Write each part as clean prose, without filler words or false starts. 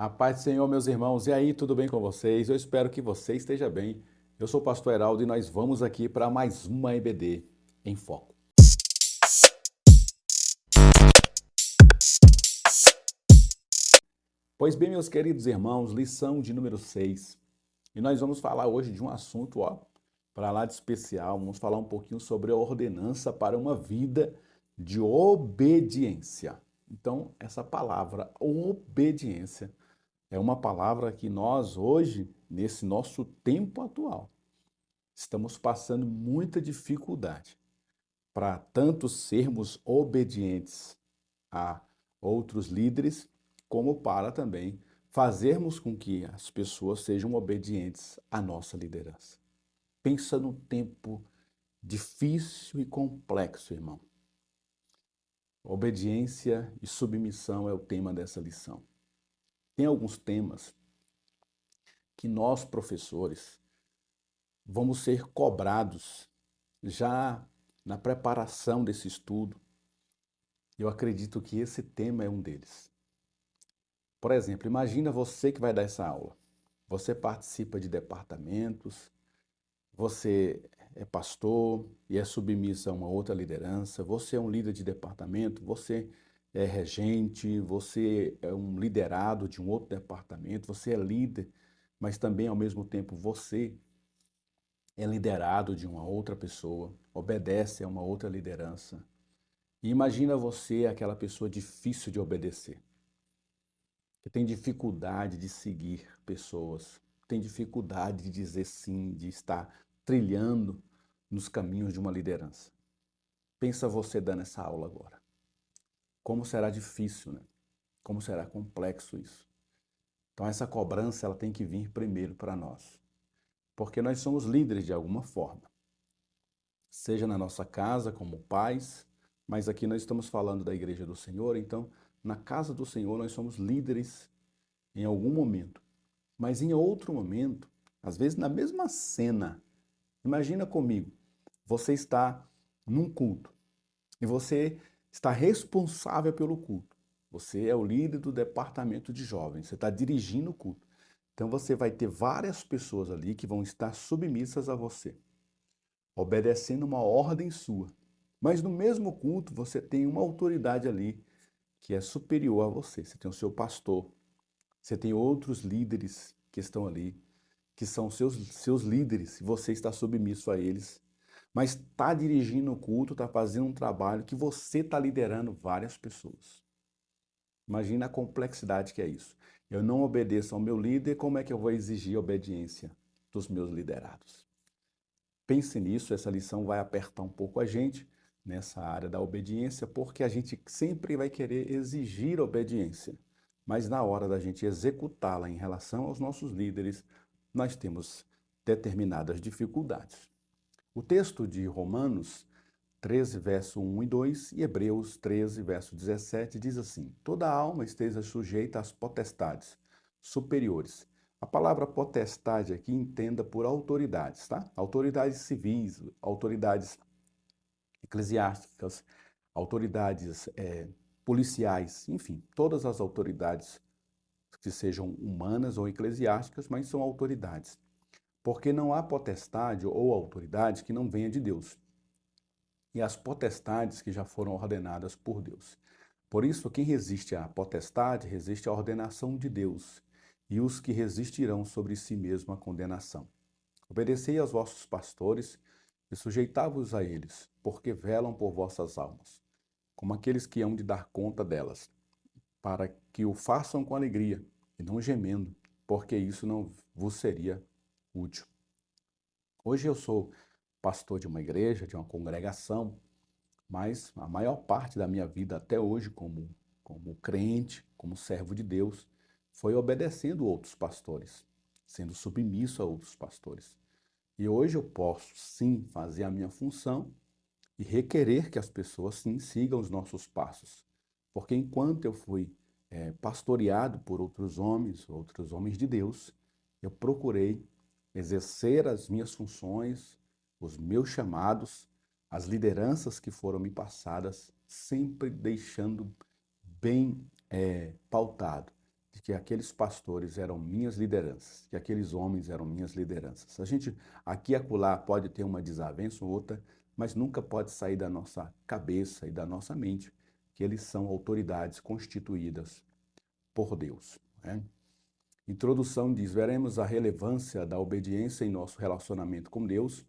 A paz do Senhor, meus irmãos. E aí, tudo bem com vocês? Eu espero que você esteja bem. Eu sou o pastor Heraldo e nós vamos aqui para mais uma EBD em Foco. Pois bem, meus queridos irmãos, lição de número 6. E nós vamos falar hoje de um assunto, para lá de especial. Vamos falar um pouquinho sobre a ordenança para uma vida de obediência. Então, essa palavra, obediência, é uma palavra que nós hoje, nesse nosso tempo atual, estamos passando muita dificuldade para tanto sermos obedientes a outros líderes, como para também fazermos com que as pessoas sejam obedientes à nossa liderança. Pensa no tempo difícil e complexo, irmão. Obediência e submissão é o tema dessa lição. Tem alguns temas que nós, professores, vamos ser cobrados já na preparação desse estudo. Eu acredito que esse tema é um deles. Por exemplo, imagina você que vai dar essa aula. Você participa de departamentos, você é pastor e é submisso a uma outra liderança, você é um líder de departamento, você é regente, você é um liderado de um outro departamento, você é líder, mas também ao mesmo tempo você é liderado de uma outra pessoa, obedece a uma outra liderança. E imagina você aquela pessoa difícil de obedecer, que tem dificuldade de seguir pessoas, tem dificuldade de dizer sim, de estar trilhando nos caminhos de uma liderança. Pensa você dando essa aula agora. Como será difícil, né? Como será complexo isso. Então essa cobrança ela tem que vir primeiro para nós, porque nós somos líderes de alguma forma. Seja na nossa casa como pais, mas aqui nós estamos falando da igreja do Senhor, então na casa do Senhor nós somos líderes em algum momento. Mas em outro momento, às vezes na mesma cena, imagina comigo, você está num culto e você está responsável pelo culto. Você é o líder do departamento de jovens, você está dirigindo o culto. Então você vai ter várias pessoas ali que vão estar submissas a você, obedecendo uma ordem sua. Mas no mesmo culto você tem uma autoridade ali que é superior a você. Você tem o seu pastor, você tem outros líderes que estão ali, que são seus líderes, e você está submisso a eles. Mas está dirigindo o culto, está fazendo um trabalho que você está liderando várias pessoas. Imagina a complexidade que é isso. Eu não obedeço ao meu líder, como é que eu vou exigir obediência dos meus liderados? Pense nisso, essa lição vai apertar um pouco a gente nessa área da obediência, porque a gente sempre vai querer exigir obediência, mas na hora da gente executá-la em relação aos nossos líderes, nós temos determinadas dificuldades. O texto de Romanos 13, verso 1 e 2 e Hebreus 13, verso 17 diz assim: toda alma esteja sujeita às potestades superiores. A palavra potestade aqui entenda por autoridades, tá? Autoridades civis, autoridades eclesiásticas, autoridades policiais, enfim, todas as autoridades que sejam humanas ou eclesiásticas, mas são autoridades. Porque não há potestade ou autoridade que não venha de Deus. E as potestades que já foram ordenadas por Deus. Por isso, quem resiste à potestade, resiste à ordenação de Deus, e os que resistirão sobre si mesmo à condenação. Obedecei aos vossos pastores e sujeitai-vos a eles, porque velam por vossas almas, como aqueles que hão de dar conta delas, para que o façam com alegria e não gemendo, porque isso não vos seria útil. Hoje eu sou pastor de uma igreja, de uma congregação, mas a maior parte da minha vida até hoje, como crente, como servo de Deus, foi obedecendo outros pastores, sendo submisso a outros pastores. E hoje eu posso, sim, fazer a minha função e requerer que as pessoas, sim, sigam os nossos passos. Porque enquanto eu fui pastoreado por outros homens de Deus, eu procurei exercer as minhas funções, os meus chamados, as lideranças que foram me passadas, sempre deixando bem pautado de que aqueles pastores eram minhas lideranças, que aqueles homens eram minhas lideranças. A gente aqui e acolá pode ter uma desavença ou outra, mas nunca pode sair da nossa cabeça e da nossa mente que eles são autoridades constituídas por Deus, né? Introdução diz: veremos a relevância da obediência em nosso relacionamento com Deus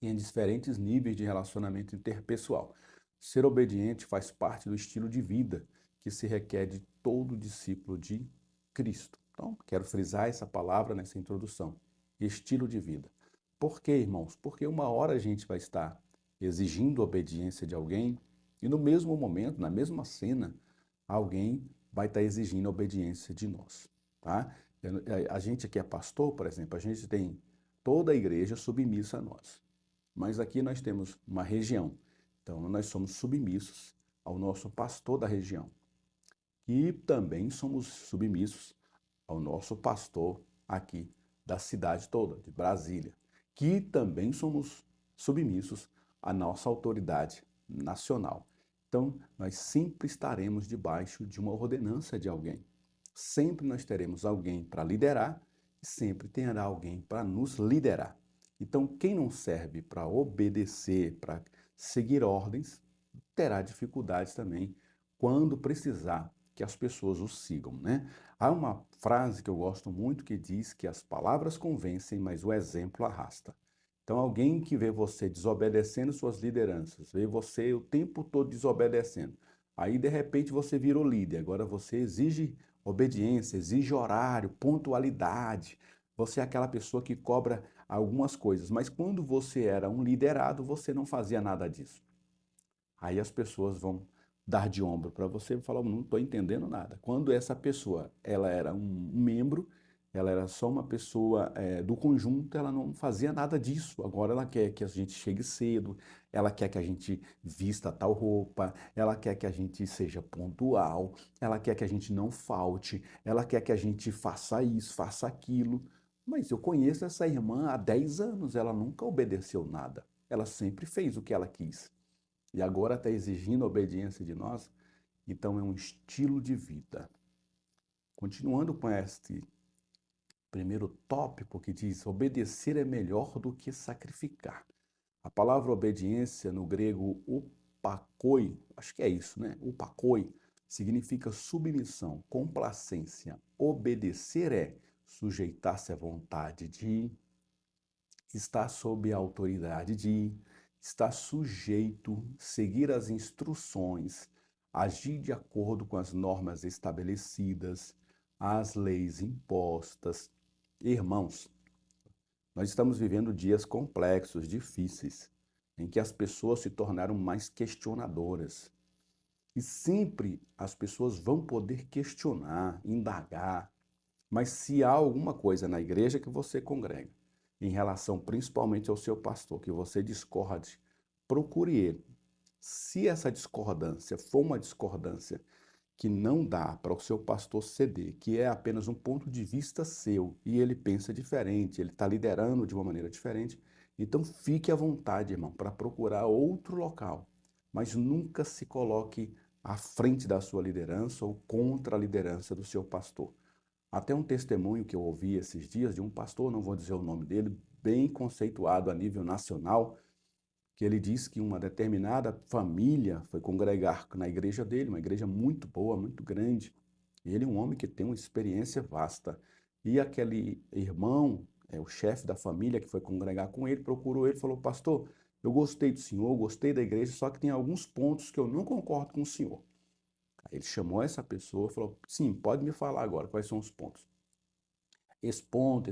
e em diferentes níveis de relacionamento interpessoal. Ser obediente faz parte do estilo de vida que se requer de todo discípulo de Cristo. Então, quero frisar essa palavra nessa introdução: estilo de vida. Por quê, irmãos? Porque uma hora a gente vai estar exigindo obediência de alguém e no mesmo momento, na mesma cena, alguém vai estar exigindo obediência de nós, tá? A gente que é pastor, por exemplo, a gente tem toda a igreja submissa a nós. Mas aqui nós temos uma região. Então, nós somos submissos ao nosso pastor da região. E também somos submissos ao nosso pastor aqui da cidade toda, de Brasília. Que também somos submissos à nossa autoridade nacional. Então, nós sempre estaremos debaixo de uma ordenança de alguém. Sempre nós teremos alguém para liderar e sempre terá alguém para nos liderar. Então, quem não serve para obedecer, para seguir ordens, terá dificuldades também quando precisar que as pessoas o sigam, né? Há uma frase que eu gosto muito que diz que as palavras convencem, mas o exemplo arrasta. Então, alguém que vê você desobedecendo suas lideranças, vê você o tempo todo desobedecendo, aí de repente você virou líder, agora você exige obediência, exige horário, pontualidade, você é aquela pessoa que cobra algumas coisas, mas quando você era um liderado, você não fazia nada disso. Aí as pessoas vão dar de ombro para você e falar: não estou entendendo nada. Quando essa pessoa ela era um membro, ela era só uma pessoa do conjunto, ela não fazia nada disso. Agora ela quer que a gente chegue cedo, ela quer que a gente vista tal roupa, ela quer que a gente seja pontual, ela quer que a gente não falte, ela quer que a gente faça isso, faça aquilo. Mas eu conheço essa irmã há 10 anos, ela nunca obedeceu nada. Ela sempre fez o que ela quis. E agora está exigindo obediência de nós. Então é um estilo de vida. Continuando com este primeiro tópico que diz: obedecer é melhor do que sacrificar. A palavra obediência no grego upakoi, acho que é isso, né? Upakoi significa submissão, complacência. Obedecer é sujeitar-se à vontade de, estar sob a autoridade de, estar sujeito, seguir as instruções, agir de acordo com as normas estabelecidas, as leis impostas. Irmãos, nós estamos vivendo dias complexos, difíceis, em que as pessoas se tornaram mais questionadoras. E sempre as pessoas vão poder questionar, indagar, mas se há alguma coisa na igreja que você congrega, em relação principalmente ao seu pastor, que você discorde, procure ele. Se essa discordância for uma discordância que não dá para o seu pastor ceder, que é apenas um ponto de vista seu e ele pensa diferente, ele está liderando de uma maneira diferente, então fique à vontade, irmão, para procurar outro local, mas nunca se coloque à frente da sua liderança ou contra a liderança do seu pastor. Até um testemunho que eu ouvi esses dias de um pastor, não vou dizer o nome dele, bem conceituado a nível nacional, que ele disse que uma determinada família foi congregar na igreja dele, uma igreja muito boa, muito grande. E ele é um homem que tem uma experiência vasta. E aquele irmão, o chefe da família que foi congregar com ele, procurou ele e falou: pastor, eu gostei do senhor, gostei da igreja, só que tem alguns pontos que eu não concordo com o senhor. Aí ele chamou essa pessoa e falou: sim, pode me falar agora quais são os pontos. Esse ponto,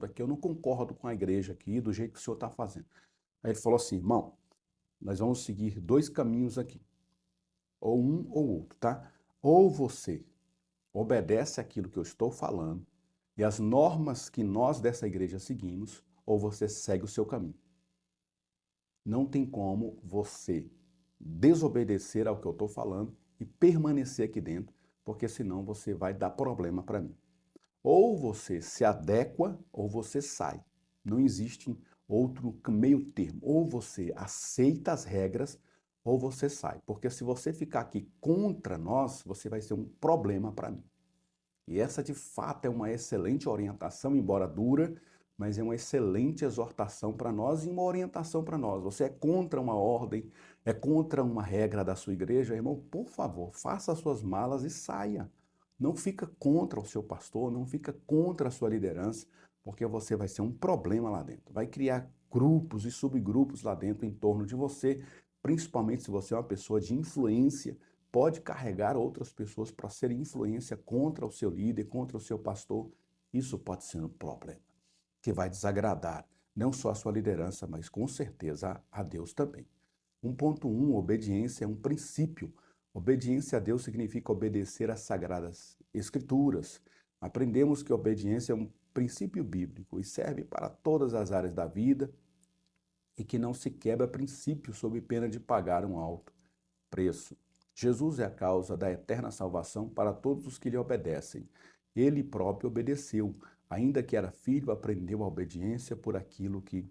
aqui eu não concordo com a igreja aqui, do jeito que o senhor está fazendo. Aí ele falou assim: irmão, nós vamos seguir dois caminhos aqui, ou um ou outro, tá? Ou você obedece aquilo que eu estou falando e as normas que nós dessa igreja seguimos, ou você segue o seu caminho. Não tem como você desobedecer ao que eu estou falando e permanecer aqui dentro, porque senão você vai dar problema para mim. Ou você se adequa ou você sai. Não existe outro meio termo. Ou você aceita as regras ou você sai. Porque se você ficar aqui contra nós, você vai ser um problema para mim. E essa, de fato, é uma excelente orientação, embora dura, mas é uma excelente exortação para nós e uma orientação para nós. Você é contra uma ordem, é contra uma regra da sua igreja, irmão, por favor, faça as suas malas e saia. Não fica contra o seu pastor, não fica contra a sua liderança, porque você vai ser um problema lá dentro. Vai criar grupos e subgrupos lá dentro em torno de você, principalmente se você é uma pessoa de influência, pode carregar outras pessoas para serem influência contra o seu líder, contra o seu pastor. Isso pode ser um problema que vai desagradar não só a sua liderança, mas com certeza a Deus também. 1.1, obediência é um princípio. Obediência a Deus significa obedecer às sagradas escrituras. Aprendemos que obediência é um princípio bíblico e serve para todas as áreas da vida e que não se quebra princípio sob pena de pagar um alto preço. Jesus é a causa da eterna salvação para todos os que lhe obedecem. Ele próprio obedeceu, ainda que era filho, aprendeu a obediência por aquilo que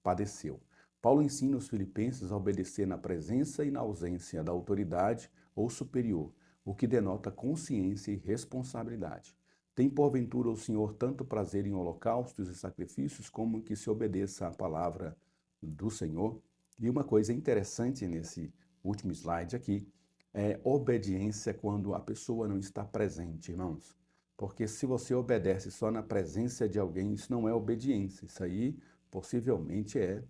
padeceu. Paulo ensina os filipenses a obedecer na presença e na ausência da autoridade ou superior, o que denota consciência e responsabilidade. Tem porventura o Senhor tanto prazer em holocaustos e sacrifícios como que se obedeça à palavra do Senhor? E uma coisa interessante nesse último slide aqui é obediência quando a pessoa não está presente, irmãos. Porque se você obedece só na presença de alguém, isso não é obediência. Isso aí possivelmente é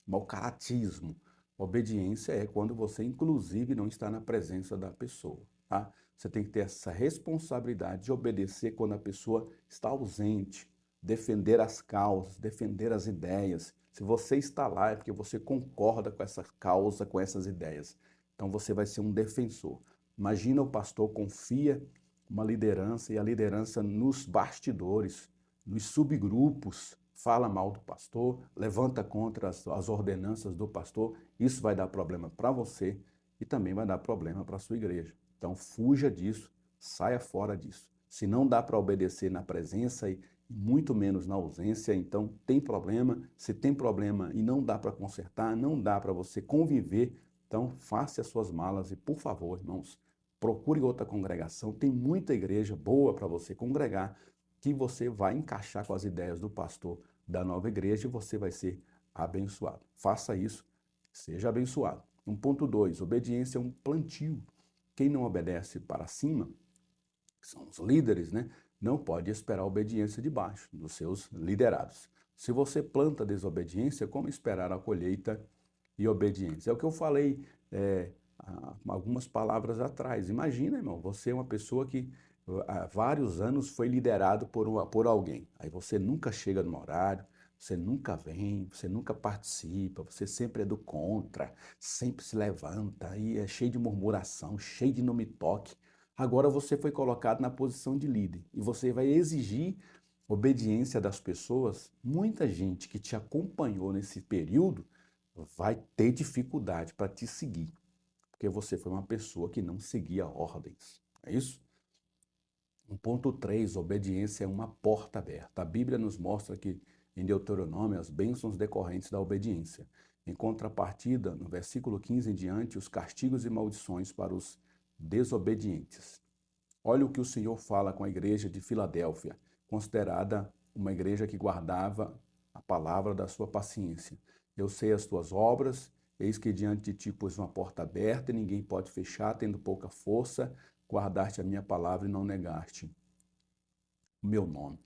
mau caratismo. Obediência é quando você, inclusive, não está na presença da pessoa, tá? Você tem que ter essa responsabilidade de obedecer quando a pessoa está ausente, defender as causas, defender as ideias. Se você está lá é porque você concorda com essa causa, com essas ideias. Então você vai ser um defensor. Imagina o pastor confia uma liderança e a liderança nos bastidores, nos subgrupos, fala mal do pastor, levanta contra as ordenanças do pastor, isso vai dar problema para você e também vai dar problema para a sua igreja. Então fuja disso, saia fora disso. Se não dá para obedecer na presença e muito menos na ausência, então tem problema. Se tem problema e não dá para consertar, não dá para você conviver, então faça as suas malas e, por favor, irmãos, procure outra congregação. Tem muita igreja boa para você congregar, que você vai encaixar com as ideias do pastor da nova igreja e você vai ser abençoado. Faça isso, seja abençoado. 1.2, obediência é um plantio. Quem não obedece para cima, que são os líderes, né, não pode esperar obediência de baixo, dos seus liderados. Se você planta desobediência, como esperar a colheita e obediência? É o que eu falei algumas palavras atrás. Imagina, irmão, você é uma pessoa que há vários anos foi liderado por alguém. Aí você nunca chega no horário, você nunca vem, você nunca participa, você sempre é do contra, sempre se levanta, aí é cheio de murmuração, cheio de não me toque. Agora você foi colocado na posição de líder e você vai exigir obediência das pessoas. Muita gente que te acompanhou nesse período vai ter dificuldade para te seguir, porque você foi uma pessoa que não seguia ordens. É isso? 1.3, obediência é uma porta aberta. A Bíblia nos mostra que em Deuteronômio as bênçãos decorrentes da obediência. Em contrapartida, no versículo 15 em diante, os castigos e maldições para os desobedientes. Olha o que o Senhor fala com a igreja de Filadélfia, considerada uma igreja que guardava a palavra da sua paciência. Eu sei as tuas obras, eis que diante de ti pus uma porta aberta e ninguém pode fechar, tendo pouca força, guardaste a minha palavra e não negaste o meu nome.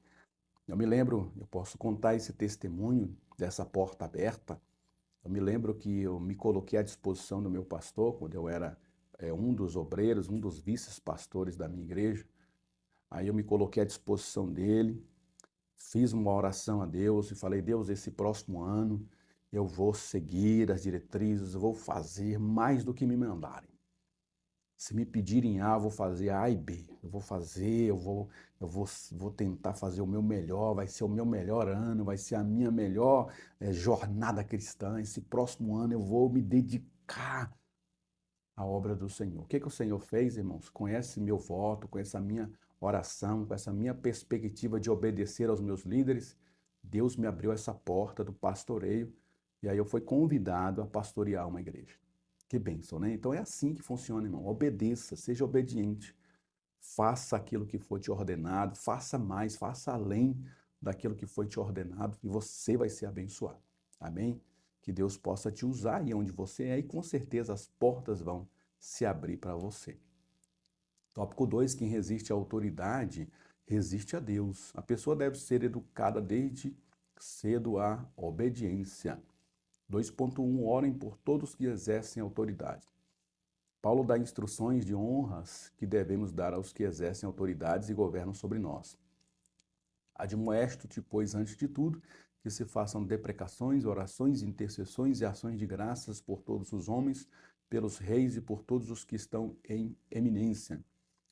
Eu me lembro, eu posso contar esse testemunho dessa porta aberta. Eu me lembro que eu me coloquei à disposição do meu pastor, quando eu era um dos obreiros, um dos vice-pastores da minha igreja. Aí eu me coloquei à disposição dele, fiz uma oração a Deus e falei: Deus, esse próximo ano eu vou seguir as diretrizes, eu vou fazer mais do que me mandarem. Se me pedirem A, eu vou fazer A e B. Eu vou fazer, vou tentar fazer o meu melhor, vai ser o meu melhor ano, vai ser a minha melhor jornada cristã. Esse próximo ano eu vou me dedicar à obra do Senhor. O que o Senhor fez, irmãos? Com esse meu voto, com essa minha oração, com essa minha perspectiva de obedecer aos meus líderes, Deus me abriu essa porta do pastoreio e aí eu fui convidado a pastorear uma igreja. Que bênção, né? Então é assim que funciona, irmão. Obedeça, seja obediente. faça aquilo que foi te ordenado, faça mais, faça além daquilo que foi te ordenado e você vai ser abençoado. Amém? Que Deus possa te usar aí onde você é e com certeza as portas vão se abrir para você. Tópico 2, quem resiste à autoridade, resiste a Deus. A pessoa deve ser educada desde cedo à obediência. 2.1, orem por todos que exercem autoridade. Paulo dá instruções de honras que devemos dar aos que exercem autoridades e governam sobre nós. Admoesto-te, pois, antes de tudo, que se façam deprecações, orações, intercessões e ações de graças por todos os homens, pelos reis e por todos os que estão em eminência.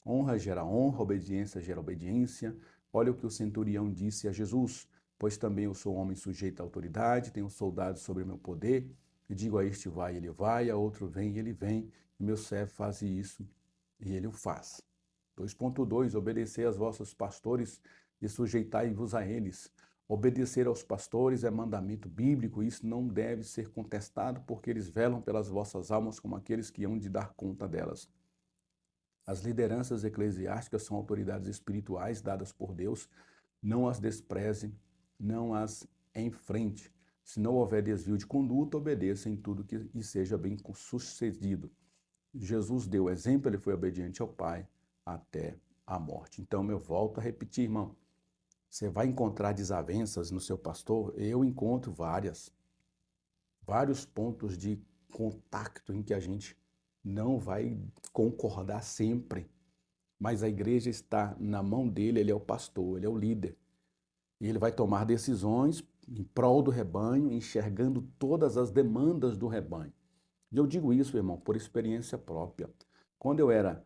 Honra gera honra, obediência gera obediência. Olha o que o centurião disse a Jesus: pois também eu sou homem sujeito à autoridade, tenho soldados sobre o meu poder, e digo a este vai, ele vai, a outro vem, ele vem, e meu servo faz isso, e ele o faz. 2.2, obedecer aos vossos pastores e sujeitai-vos a eles. Obedecer aos pastores é mandamento bíblico, isso não deve ser contestado, porque eles velam pelas vossas almas como aqueles que hão de dar conta delas. As lideranças eclesiásticas são autoridades espirituais dadas por Deus, não as despreze, não as enfrente. Se não houver desvio de conduta, obedeça em tudo e seja bem sucedido. Jesus deu exemplo, ele foi obediente ao Pai até a morte. Então, eu volto a repetir, irmão, você vai encontrar desavenças no seu pastor? Eu encontro vários pontos de contato em que a gente não vai concordar sempre, mas a igreja está na mão dele, ele é o pastor, ele é o líder. E ele vai tomar decisões em prol do rebanho, enxergando todas as demandas do rebanho. E eu digo isso, irmão, por experiência própria. Quando eu era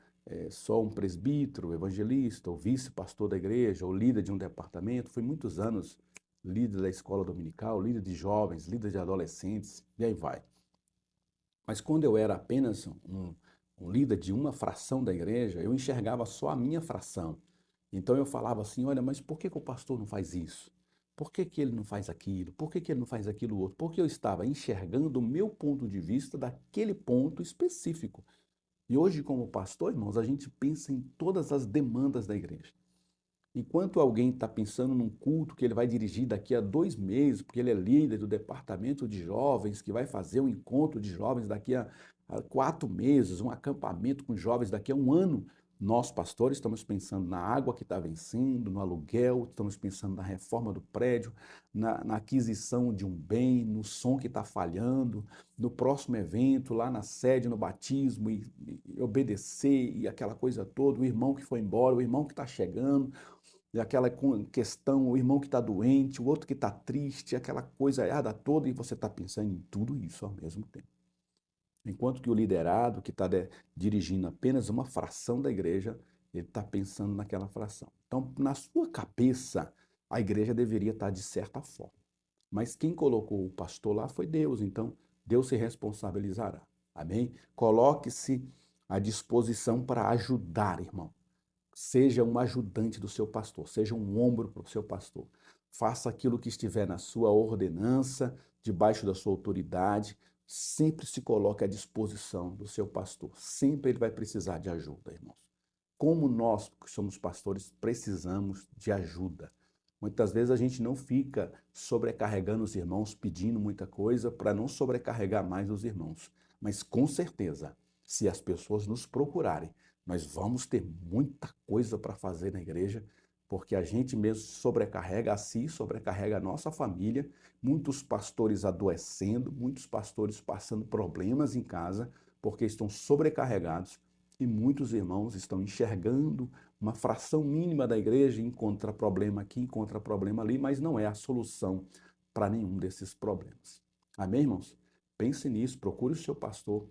só um presbítero, evangelista, ou vice-pastor da igreja, ou líder de um departamento, fui muitos anos líder da escola dominical, líder de jovens, líder de adolescentes, e aí vai. Mas quando eu era apenas um líder de uma fração da igreja, eu enxergava só a minha fração. Então eu falava assim, olha, mas por que o pastor não faz isso? Por que ele não faz aquilo? Por que ele não faz aquilo outro? Porque eu estava enxergando o meu ponto de vista daquele ponto específico. E hoje, como pastor, irmãos, a gente pensa em todas as demandas da igreja. Enquanto alguém está pensando num culto que ele vai dirigir daqui a 2 meses, porque ele é líder do departamento de jovens, que vai fazer um encontro de jovens daqui a 4 meses, um acampamento com jovens daqui a um ano, nós, pastores, estamos pensando na água que está vencendo, no aluguel, estamos pensando na reforma do prédio, na aquisição de um bem, no som que está falhando, no próximo evento, lá na sede, no batismo, e obedecer, e aquela coisa toda, o irmão que foi embora, o irmão que está chegando, e aquela questão, o irmão que está doente, o outro que está triste, aquela coisa errada toda, e você está pensando em tudo isso ao mesmo tempo. Enquanto que o liderado, que está dirigindo apenas uma fração da igreja, ele está pensando naquela fração. Então, na sua cabeça, a igreja deveria estar de certa forma. Mas quem colocou o pastor lá foi Deus, então Deus se responsabilizará. Amém? Coloque-se à disposição para ajudar, irmão. Seja um ajudante do seu pastor, seja um ombro para o seu pastor. Faça aquilo que estiver na sua ordenança, debaixo da sua autoridade. Sempre se coloque à disposição do seu pastor. Sempre ele vai precisar de ajuda, irmãos. Como nós, que somos pastores, precisamos de ajuda. Muitas vezes a gente não fica sobrecarregando os irmãos, pedindo muita coisa para não sobrecarregar mais os irmãos. Mas com certeza, se as pessoas nos procurarem, nós vamos ter muita coisa para fazer na igreja, porque a gente mesmo sobrecarrega a si, sobrecarrega a nossa família, muitos pastores adoecendo, muitos pastores passando problemas em casa, porque estão sobrecarregados, e muitos irmãos estão enxergando uma fração mínima da igreja, encontra problema aqui, encontra problema ali, mas não é a solução para nenhum desses problemas. Amém, irmãos? Pense nisso, procure o seu pastor,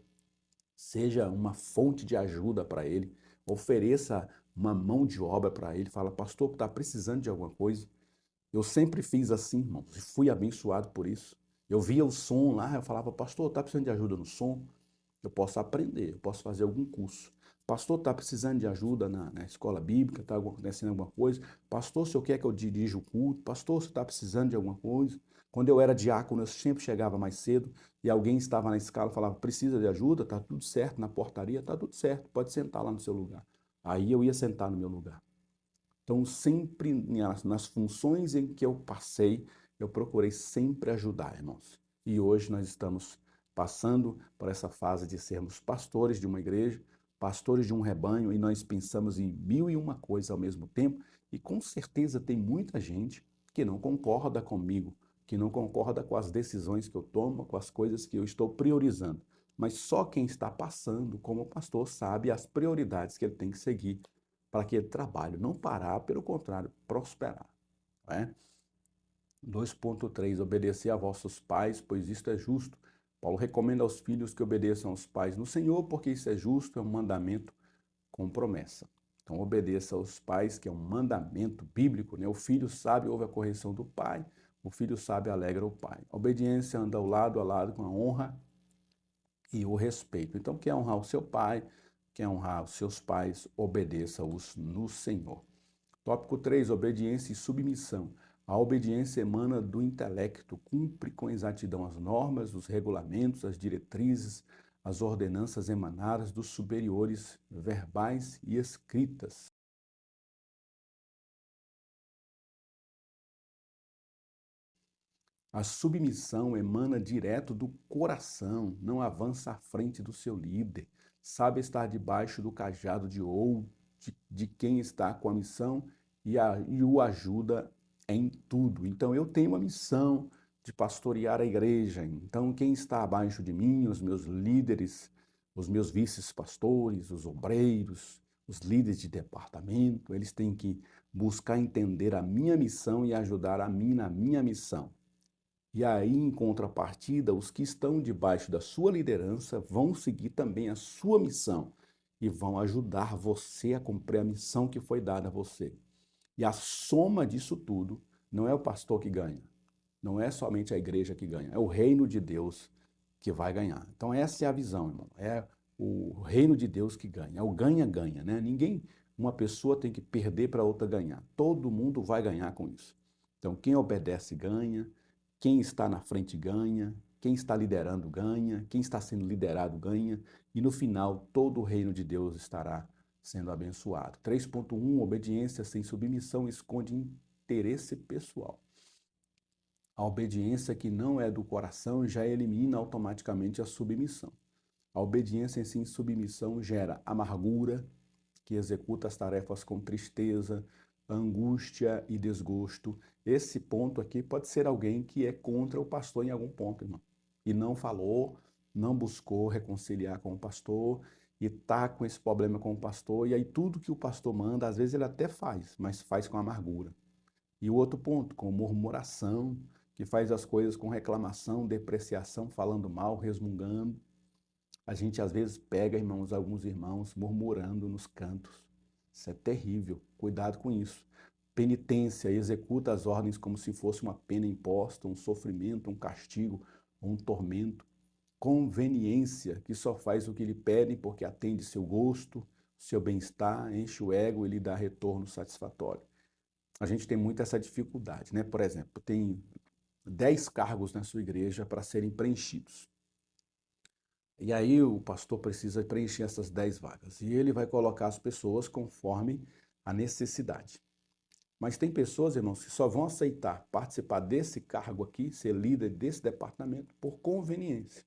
seja uma fonte de ajuda para ele, ofereça uma mão de obra para ele, fala, pastor, está precisando de alguma coisa? Eu sempre fiz assim, irmãos, e fui abençoado por isso. Eu via o som lá, eu falava, pastor, está precisando de ajuda no som? Eu posso aprender, eu posso fazer algum curso. Pastor, está precisando de ajuda na escola bíblica, está acontecendo alguma coisa? Pastor, o senhor quer que eu dirija o culto? Pastor, você está precisando de alguma coisa? Quando eu era diácono, eu sempre chegava mais cedo e alguém estava na escala e falava, precisa de ajuda? Está tudo certo, na portaria, está tudo certo, pode sentar lá no seu lugar. aí eu ia sentar no meu lugar. Então, sempre nas funções em que eu passei, eu procurei sempre ajudar, irmãos. E hoje nós estamos passando por essa fase de sermos pastores de uma igreja, pastores de um rebanho, e nós pensamos em mil e uma coisas ao mesmo tempo, e com certeza tem muita gente que não concorda comigo, que não concorda com as decisões que eu tomo, com as coisas que eu estou priorizando. Mas só quem está passando como pastor sabe as prioridades que ele tem que seguir para aquele trabalho não parar, pelo contrário, prosperar. Não é? 2.3, obedecer a vossos pais, pois isto é justo. Paulo recomenda aos filhos que obedeçam aos pais no Senhor, porque isso é justo, é um mandamento com promessa. Então, obedeça aos pais, que é um mandamento bíblico, né? O filho sabe, ouve a correção do pai, o filho sabe, alegra o pai. A obediência anda ao lado a lado com a honra e o respeito. Então, quer honrar o seu pai, quer honrar os seus pais, obedeça-os no Senhor. Tópico 3, obediência e submissão. A obediência emana do intelecto, cumpre com exatidão as normas, os regulamentos, as diretrizes, as ordenanças emanadas dos superiores verbais e escritas. A submissão emana direto do coração, não avança à frente do seu líder, sabe estar debaixo do cajado de quem está com a missão e o ajuda em tudo. Então, eu tenho a missão de pastorear a igreja. Então, quem está abaixo de mim, os meus líderes, os meus vices-pastores, os obreiros, os líderes de departamento, eles têm que buscar entender a minha missão e ajudar a mim na minha missão. E aí, em contrapartida, os que estão debaixo da sua liderança vão seguir também a sua missão e vão ajudar você a cumprir a missão que foi dada a você. E a soma disso tudo não é o pastor que ganha, não é somente a igreja que ganha, é o reino de Deus que vai ganhar. Então, essa é a visão, irmão. É o reino de Deus que ganha, é o ganha-ganha, né? Uma pessoa tem que perder para outra ganhar. Todo mundo vai ganhar com isso. Então, quem obedece ganha, quem está na frente ganha, quem está liderando ganha, quem está sendo liderado ganha, e no final todo o reino de Deus estará sendo abençoado. 3.1, obediência sem submissão esconde interesse pessoal. A obediência que não é do coração já elimina automaticamente a submissão. A obediência sem submissão gera amargura, que executa as tarefas com tristeza, angústia e desgosto. Esse ponto aqui pode ser alguém que é contra o pastor em algum ponto, irmão. E não falou, não buscou reconciliar com o pastor, e está com esse problema com o pastor, e aí tudo que o pastor manda, às vezes ele até faz, mas faz com amargura. E o outro ponto, com murmuração, que faz as coisas com reclamação, depreciação, falando mal, resmungando. A gente às vezes pega, irmãos, alguns irmãos murmurando nos cantos. Isso é terrível. Cuidado com isso. Penitência, executa as ordens como se fosse uma pena imposta, um sofrimento, um castigo, um tormento. Conveniência, que só faz o que lhe pedem porque atende seu gosto, seu bem-estar, enche o ego e lhe dá retorno satisfatório. A gente tem muito essa dificuldade, né? Por exemplo, tem 10 cargos na sua igreja para serem preenchidos. E aí o pastor precisa preencher essas 10 vagas. E ele vai colocar as pessoas conforme a necessidade. Mas tem pessoas, irmãos, que só vão aceitar participar desse cargo aqui, ser líder desse departamento, por conveniência.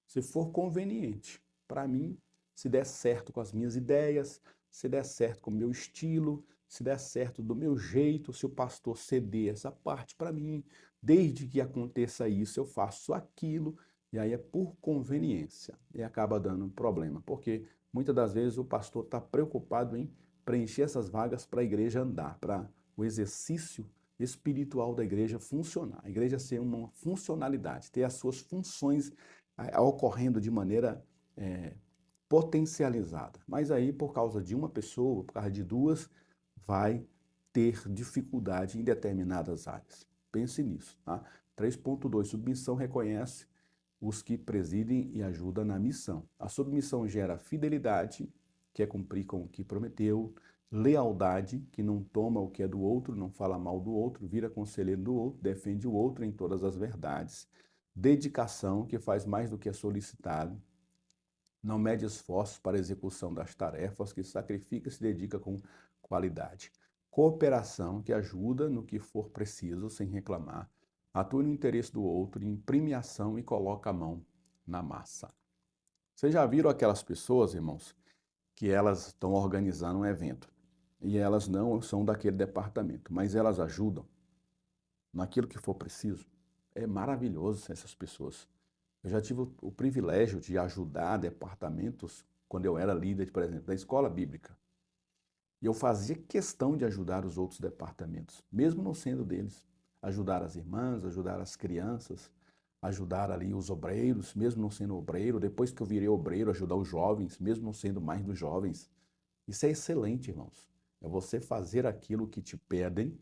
Se for conveniente, para mim, se der certo com as minhas ideias, se der certo com o meu estilo, se der certo do meu jeito, se o pastor ceder essa parte para mim, desde que aconteça isso, eu faço aquilo, e aí é por conveniência. E acaba dando um problema, porque muitas das vezes o pastor está preocupado em preencher essas vagas para a igreja andar, para o exercício espiritual da igreja funcionar. A igreja ser uma funcionalidade, ter as suas funções ocorrendo de maneira potencializada. Mas aí, por causa de uma pessoa, por causa de duas, vai ter dificuldade em determinadas áreas. Pense nisso. Tá? 3.2, submissão reconhece os que presidem e ajudam na missão. A submissão gera fidelidade, que é cumprir com o que prometeu, lealdade, que não toma o que é do outro, não fala mal do outro, vira conselheiro do outro, defende o outro em todas as verdades, dedicação, que faz mais do que é solicitado, Não mede esforços para a execução das tarefas, que sacrifica e se dedica com qualidade. Cooperação, que ajuda no que for preciso, sem reclamar. Atua no interesse do outro, imprime ação e coloca a mão na massa. Vocês já viram aquelas pessoas, irmãos, que elas estão organizando um evento e elas não são daquele departamento, mas elas ajudam naquilo que for preciso? É maravilhoso essas pessoas. Eu já tive o privilégio de ajudar departamentos quando eu era líder, por exemplo, da escola bíblica. E eu fazia questão de ajudar os outros departamentos, mesmo não sendo deles. Ajudar as irmãs, ajudar as crianças, ajudar ali os obreiros, mesmo não sendo obreiro. Depois que eu virei obreiro, ajudar os jovens, mesmo não sendo mais dos jovens. Isso é excelente, irmãos. É você fazer aquilo que te pedem,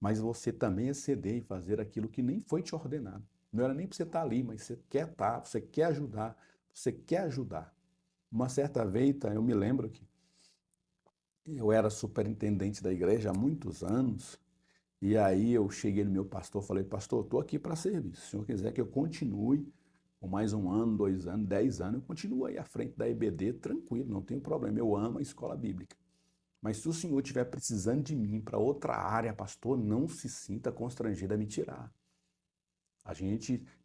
mas você também exceder e fazer aquilo que nem foi te ordenado. Não era nem para você estar ali, mas você quer estar, você quer ajudar, você quer ajudar. Uma certa vez, eu me lembro que eu era superintendente da igreja há muitos anos, e aí eu cheguei no meu pastor, falei, pastor, estou aqui para servir. Se o senhor quiser que eu continue por mais 1 ano, 2 anos, 10 anos, eu continuo aí à frente da EBD, tranquilo, não tenho problema. Eu amo a escola bíblica. Mas se o senhor estiver precisando de mim para outra área, pastor, não se sinta constrangido a me tirar.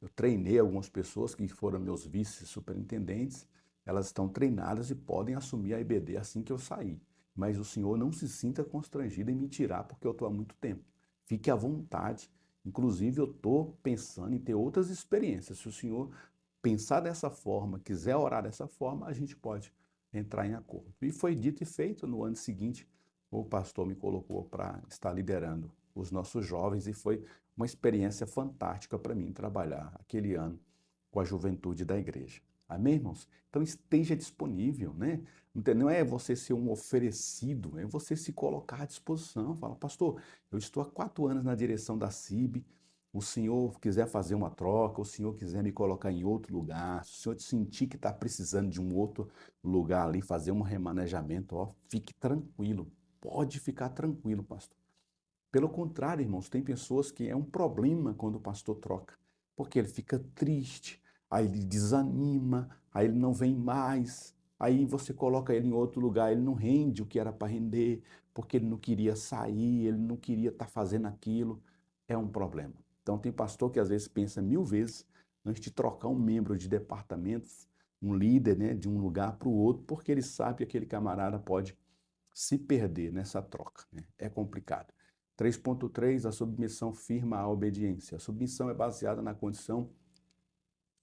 Eu treinei algumas pessoas que foram meus vice-superintendentes, elas estão treinadas e podem assumir a EBD assim que eu sair. Mas o senhor não se sinta constrangido em me tirar porque eu estou há muito tempo. Fique à vontade. Inclusive, eu estou pensando em ter outras experiências. Se o senhor pensar dessa forma, quiser orar dessa forma, a gente pode entrar em acordo. E foi dito e feito. No ano seguinte, o pastor me colocou para estar liderando os nossos jovens e foi uma experiência fantástica para mim trabalhar aquele ano com a juventude da igreja. Amém, irmãos? Então esteja disponível, né? Não é você ser um oferecido, é você se colocar à disposição. Fala, pastor, eu estou há 4 anos na direção da CIB, o senhor quiser fazer uma troca, o senhor quiser me colocar em outro lugar, se o senhor sentir que está precisando de um outro lugar ali, fazer um remanejamento, ó, fique tranquilo, pode ficar tranquilo, pastor. Pelo contrário, irmãos, tem pessoas que é um problema quando o pastor troca, porque ele fica triste, aí ele desanima, aí ele não vem mais, aí você coloca ele em outro lugar, ele não rende o que era para render, porque ele não queria sair, ele não queria estar fazendo aquilo, é um problema. Então tem pastor que às vezes pensa 1000 vezes antes de trocar um membro de departamento, um líder, né, de um lugar para o outro, porque ele sabe que aquele camarada pode se perder nessa troca, né? É complicado. 3.3, a submissão firma à obediência. A submissão é baseada na condição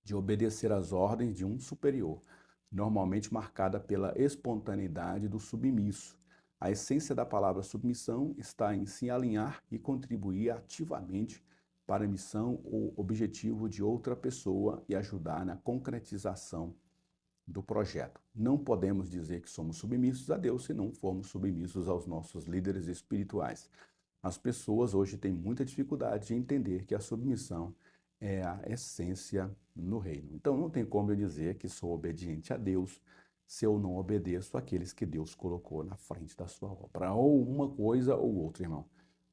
de obedecer às ordens de um superior, normalmente marcada pela espontaneidade do submisso. A essência da palavra submissão está em se alinhar e contribuir ativamente para a missão ou objetivo de outra pessoa e ajudar na concretização do projeto. Não podemos dizer que somos submissos a Deus se não formos submissos aos nossos líderes espirituais. As pessoas hoje têm muita dificuldade de entender que a submissão é a essência no reino. Então não tem como eu dizer que sou obediente a Deus se eu não obedeço àqueles que Deus colocou na frente da sua obra. Ou uma coisa ou outra, irmão.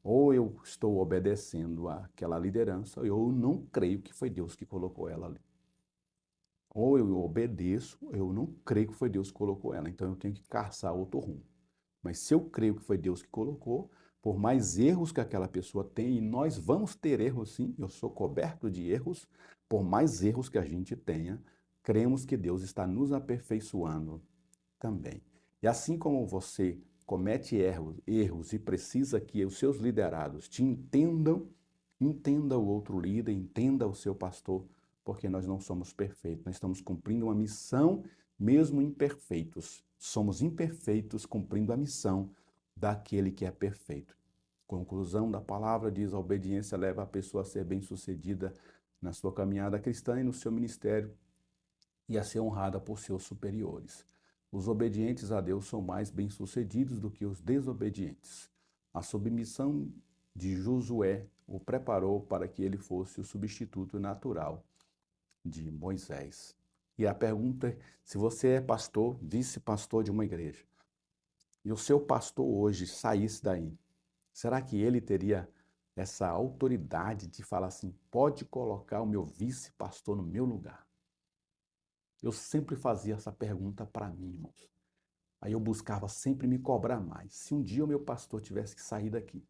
Ou eu estou obedecendo àquela liderança, ou eu não creio que foi Deus que colocou ela ali. Ou eu obedeço, eu não creio que foi Deus que colocou ela, então eu tenho que caçar outro rumo. Mas se eu creio que foi Deus que colocou, por mais erros que aquela pessoa tem, e nós vamos ter erros sim, eu sou coberto de erros, por mais erros que a gente tenha, cremos que Deus está nos aperfeiçoando também. E assim como você comete erros e precisa que os seus liderados te entendam, entenda o outro líder, entenda o seu pastor, porque nós não somos perfeitos, nós estamos cumprindo uma missão mesmo imperfeitos. Somos imperfeitos cumprindo a missão daquele que é perfeito. Conclusão da palavra diz: a obediência leva a pessoa a ser bem-sucedida na sua caminhada cristã e no seu ministério e a ser honrada por seus superiores. Os obedientes a Deus são mais bem-sucedidos do que os desobedientes. A submissão de Josué o preparou para que ele fosse o substituto natural de Moisés. E a pergunta é: se você é pastor, vice-pastor de uma igreja, e o seu pastor hoje saísse daí, será que ele teria essa autoridade de falar assim: pode colocar o meu vice-pastor no meu lugar? Eu sempre fazia essa pergunta para mim, irmãos. Aí eu buscava sempre me cobrar mais. Se um dia o meu pastor tivesse que sair daqui,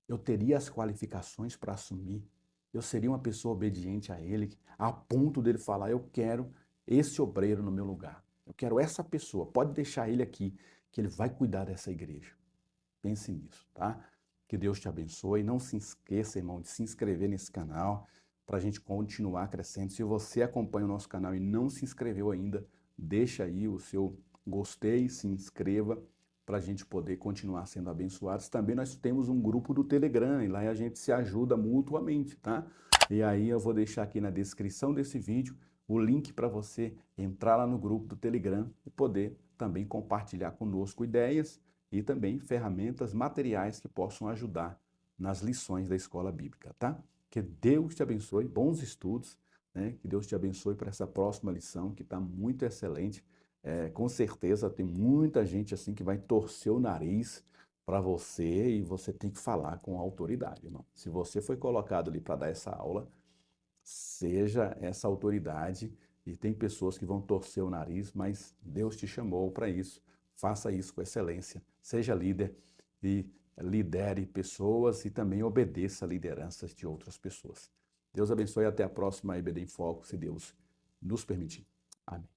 eu teria as qualificações para assumir? Eu seria uma pessoa obediente a ele, a ponto dele falar: eu quero esse obreiro no meu lugar. Eu quero essa pessoa. Pode deixar ele aqui, que ele vai cuidar dessa igreja. Pense nisso, tá? Que Deus te abençoe. Não se esqueça, irmão, de se inscrever nesse canal para a gente continuar crescendo. Se você acompanha o nosso canal e não se inscreveu ainda, deixa aí o seu gostei, se inscreva para a gente poder continuar sendo abençoados. Também nós temos um grupo do Telegram e lá a gente se ajuda mutuamente, tá? E aí eu vou deixar aqui na descrição desse vídeo o link para você entrar lá no grupo do Telegram e poder também compartilhar conosco ideias e também ferramentas materiais que possam ajudar nas lições da escola bíblica, tá? Que Deus te abençoe, bons estudos, né? Que Deus te abençoe para essa próxima lição, que está muito excelente. Com certeza tem muita gente assim que vai torcer o nariz para você e você tem que falar com autoridade, irmão. Se você foi colocado ali para dar essa aula, seja essa autoridade, e tem pessoas que vão torcer o nariz, mas Deus te chamou para isso. Faça isso com excelência. Seja líder e lidere pessoas e também obedeça a lideranças de outras pessoas. Deus abençoe e até a próxima EBD em Foco, se Deus nos permitir. Amém.